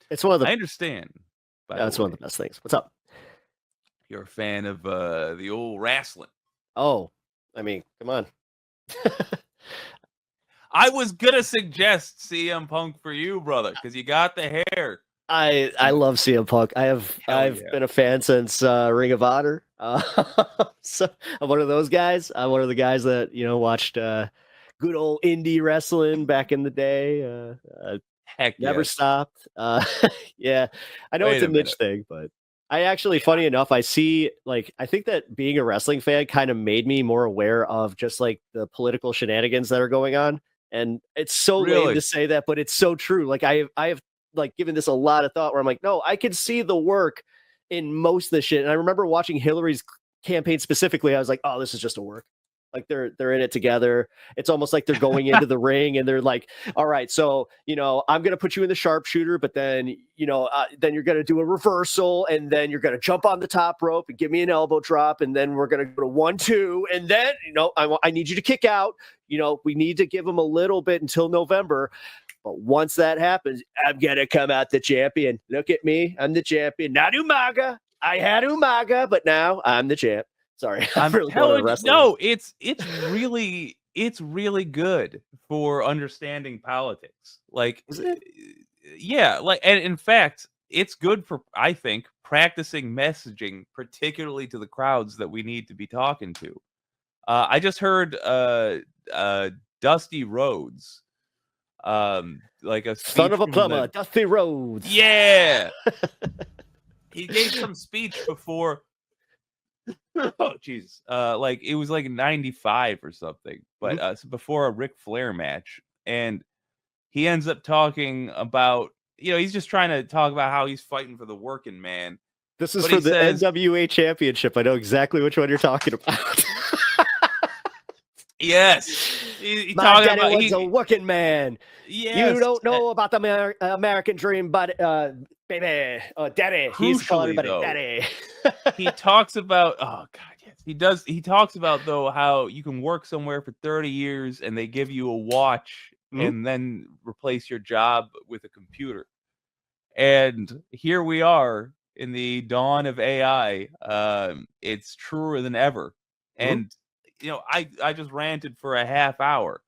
It's one of the. I understand. That's one of the best things. What's up? You're a fan of the old wrestling. Oh, I mean, come on. I was gonna suggest CM Punk for you, brother, because you got the hair. I love CM Punk. I've been a fan since Ring of Honor. So I'm one of those guys. I'm one of the guys that watched good old indie wrestling back in the day. Heck never yes. stopped. Yeah, I know it's a niche thing, but I actually, funny enough, I see I think that being a wrestling fan kind of made me more aware of just like the political shenanigans that are going on. And it's so lame to say that, but it's so true. Like I have like given this a lot of thought where I'm like, no, I can see the work in most of the shit. And I remember watching Hillary's campaign specifically. I was like, oh, this is just a work. Like they're in it together. It's almost like they're going into the ring and they're like, all right, so, I'm going to put you in the sharpshooter, but then, then you're going to do a reversal and then you're going to jump on the top rope and give me an elbow drop. And then we're going to go to 1-2. And then, I need you to kick out. We need to give them a little bit until November. But once that happens, I'm going to come out the champion. Look at me. I'm the champion. Not Umaga. I had Umaga, but now I'm the champ. Sorry. I'm really telling you, no, it's really good for understanding politics. Like, is it? Yeah, and in fact, it's good for, I think, practicing messaging, particularly to the crowds that we need to be talking to. I just heard Dusty Rhodes, like a son of a plumber, Dusty Rhodes. Yeah, he gave some speech before. Oh Jesus! Like it was like 95 or something, but before a Ric Flair match, and he ends up talking about, he's just trying to talk about how he's fighting for the working man. This is for the NWA Championship. I know exactly which one you're talking about. Yes, he's talking about he's a working man. Yes. You don't know about the American dream, but baby, daddy. He's calling everybody daddy. He talks about, oh god, yes, he does. He talks about though how you can work somewhere for 30 years and they give you a watch and then replace your job with a computer. And here we are in the dawn of AI. It's truer than ever. And I just ranted for a half hour.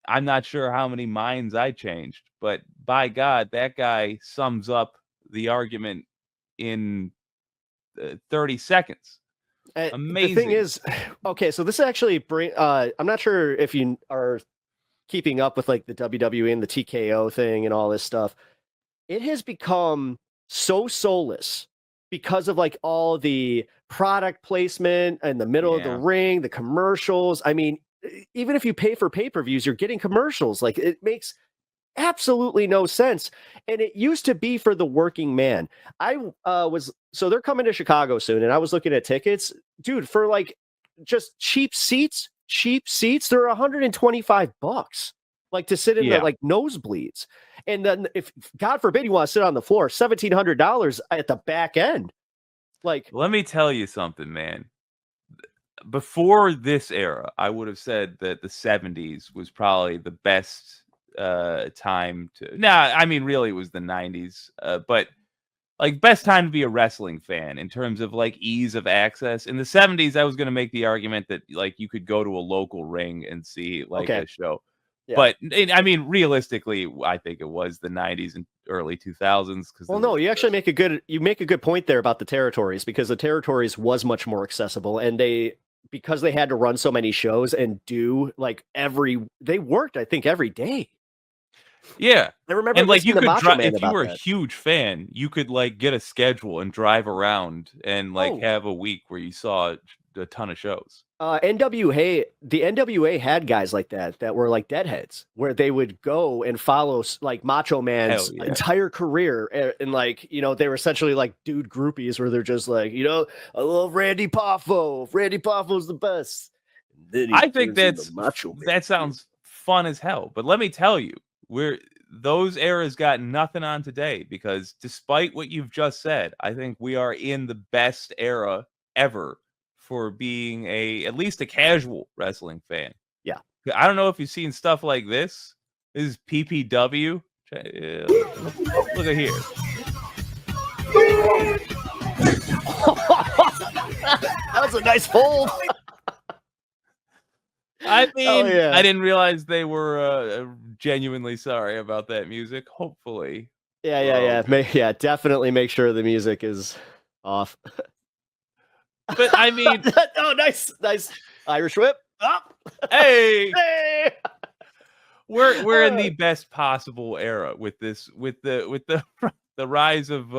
I'm not sure how many minds I changed, but by God, that guy sums up the argument in 30 seconds. Amazing. The thing is, okay, so this actually I'm not sure if you are keeping up with like the WWE and the TKO thing and all this stuff. It has become so soulless because of like all the product placement in the middle of the ring, the commercials. I mean, even if you pay for pay-per-views, you're getting commercials. Like it makes absolutely no sense. And it used to be for the working man. So they're coming to Chicago soon, and I was looking at tickets, dude, for like just cheap seats, they're $125, like to sit in the like nosebleeds. And then if God forbid you want to sit on the floor, $1,700 at the back end. Like, let me tell you something, man. Before this era, I would have said that the 70s was probably the best time to. Nah, I mean, really, it was the 90s. But like, best time to be a wrestling fan in terms of like ease of access. In the 70s, I was going to make the argument that like you could go to a local ring and see like a show. Yeah. But I mean, realistically, I think it was the 90s and early 2000s. Well, no, you actually make a good point there about the territories, because the territories was much more accessible, and because they had to run so many shows and do like they worked, I think, every day. Yeah, I remember. And like you could drive, if you were a huge fan, you could like get a schedule and drive around and like have a week where you saw a ton of shows. The NWA had guys like that were like deadheads, where they would go and follow like Macho Man's entire career, and like they were essentially like dude groupies, where they're just like, I love Randy Poffo. Randy Poffo's the best. I think that sounds fun as hell. But let me tell you, those eras got nothing on today, because despite what you've just said, I think we are in the best era ever for being at least a casual wrestling fan. Yeah. I don't know if you've seen stuff like this. This is PPW Look at here. That was a nice fold. I mean, yeah. I didn't realize they were genuinely sorry about that music. Hopefully. Yeah, definitely make sure the music is off. But I mean, oh, nice Irish whip. Oh. Hey, hey! we're in the best possible era with this, with the the rise of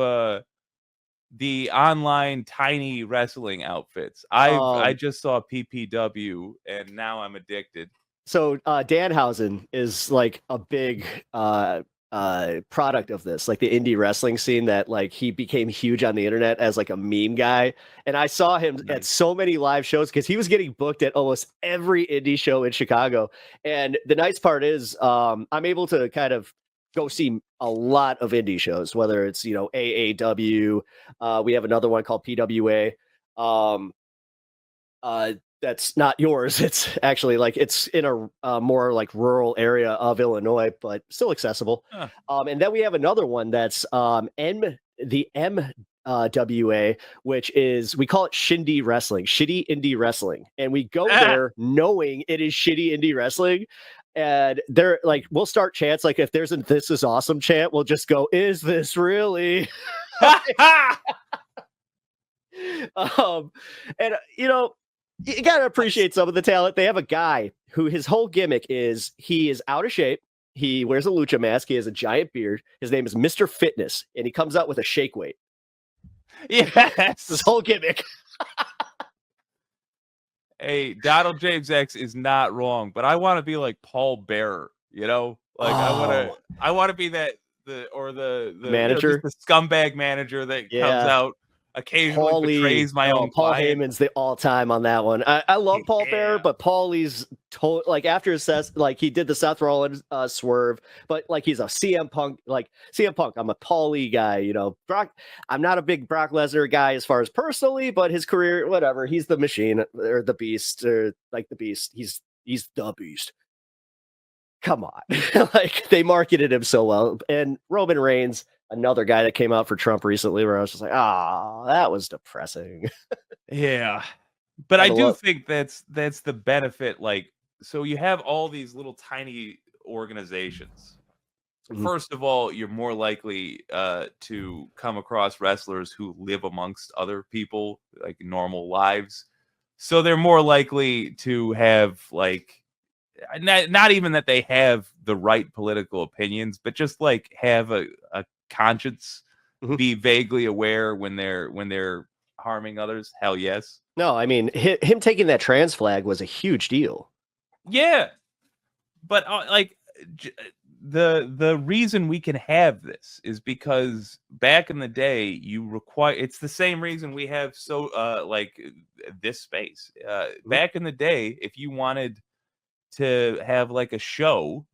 the online tiny wrestling outfits. I just saw PPW and now I'm addicted. So Danhausen is like a big product of this, like the indie wrestling scene, that like he became huge on the internet as like a meme guy. And I saw him at so many live shows because he was getting booked at almost every indie show in Chicago. And the nice part is I'm able to kind of go see a lot of indie shows, whether it's, you know, AAW. We have another one called PWA. That's not yours. It's actually like it's in a more like rural area of Illinois, but still accessible. Huh. And then we have another one that's the MWA, which is, we call it Shindy Wrestling, Shitty Indie Wrestling, and we go there knowing it is shitty indie wrestling. And they're like, we'll start chants like, if there's a "This is awesome" chant, we'll just go, "Is this really?" And you know, you gotta appreciate some of the talent. They have a guy who his whole gimmick is he is out of shape. He wears a lucha mask. He has a giant beard. His name is Mr. Fitness, and he comes out with a shake weight. Yes, his whole gimmick. Hey, Donald James X is not wrong, but I want to be like Paul Bearer. You know, like I want to be that the manager, you know, the scumbag manager that comes out. Occasionally betrays my own Paul client. Heyman's the all-time on that one. I love Paul Bearer, but Paulie's like after Seth, like he did the Seth Rollins swerve, but like he's a CM Punk, like CM Punk. I'm a Paulie guy, you know. Brock, I'm not a big Brock Lesnar guy as far as personally, but his career, whatever. He's the machine or the beast or like the beast. He's the beast. Come on. Like they marketed him so well. And Roman Reigns, another guy that came out for Trump recently, where I was just like, that was depressing. Yeah. But I do think that's the benefit. Like, so you have all these little tiny organizations. Mm-hmm. First of all, you're more likely to come across wrestlers who live amongst other people, like normal lives. So they're more likely to have like, not even that they have the right political opinions, but just like have a conscience, be vaguely aware when they're harming others. Hell yes. No, I mean him taking that trans flag was a huge deal. Yeah, but like the reason we can have this is because back in the day you require. It's the same reason we have like thisspace. Back in the day, if you wanted to have like a show,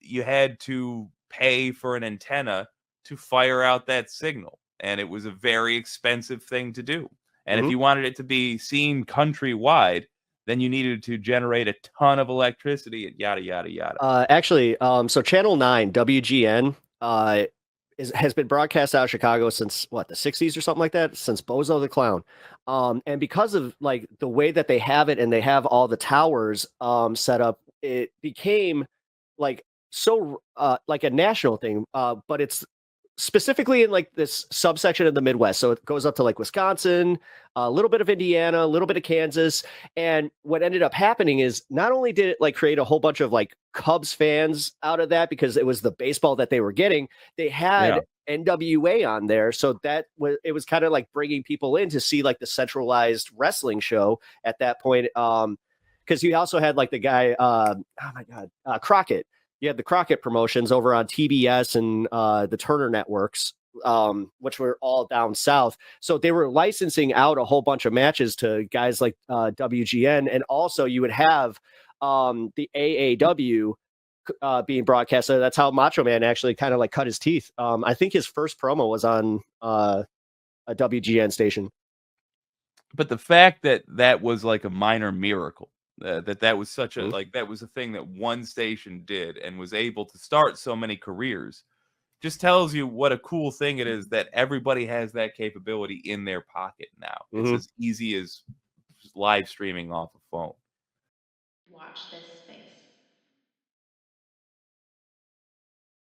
you had to pay for an antenna to fire out that signal, and it was a very expensive thing to do. And if you wanted it to be seen countrywide, then you needed to generate a ton of electricity and yada yada yada. Actually, so Channel 9 WGN has been broadcast out of Chicago since what, the 60s or something like that, since Bozo the Clown. And because of like the way that they have it and they have all the towers set up, it became like so like a national thing, but it's specifically in like this subsection of the Midwest. So it goes up to like Wisconsin, a little bit of Indiana, a little bit of Kansas. And what ended up happening is not only did it like create a whole bunch of like Cubs fans out of that because it was the baseball that they were getting, they had NWA on there. So that it was kind of like bringing people in to see like the centralized wrestling show at that point. Because you also had like the guy, Crockett. You had the Crockett promotions over on TBS and the Turner networks, which were all down south. So they were licensing out a whole bunch of matches to guys like WGN. And also you would have the AAW being broadcast. So that's how Macho Man actually kind of like cut his teeth. I think his first promo was on a WGN station. But the fact that was like a minor miracle. That was such a like that was a thing that one station did and was able to start so many careers just tells you what a cool thing it is that everybody has that capability in their pocket now. It's Mhm. as easy as live streaming off a phone. Watch this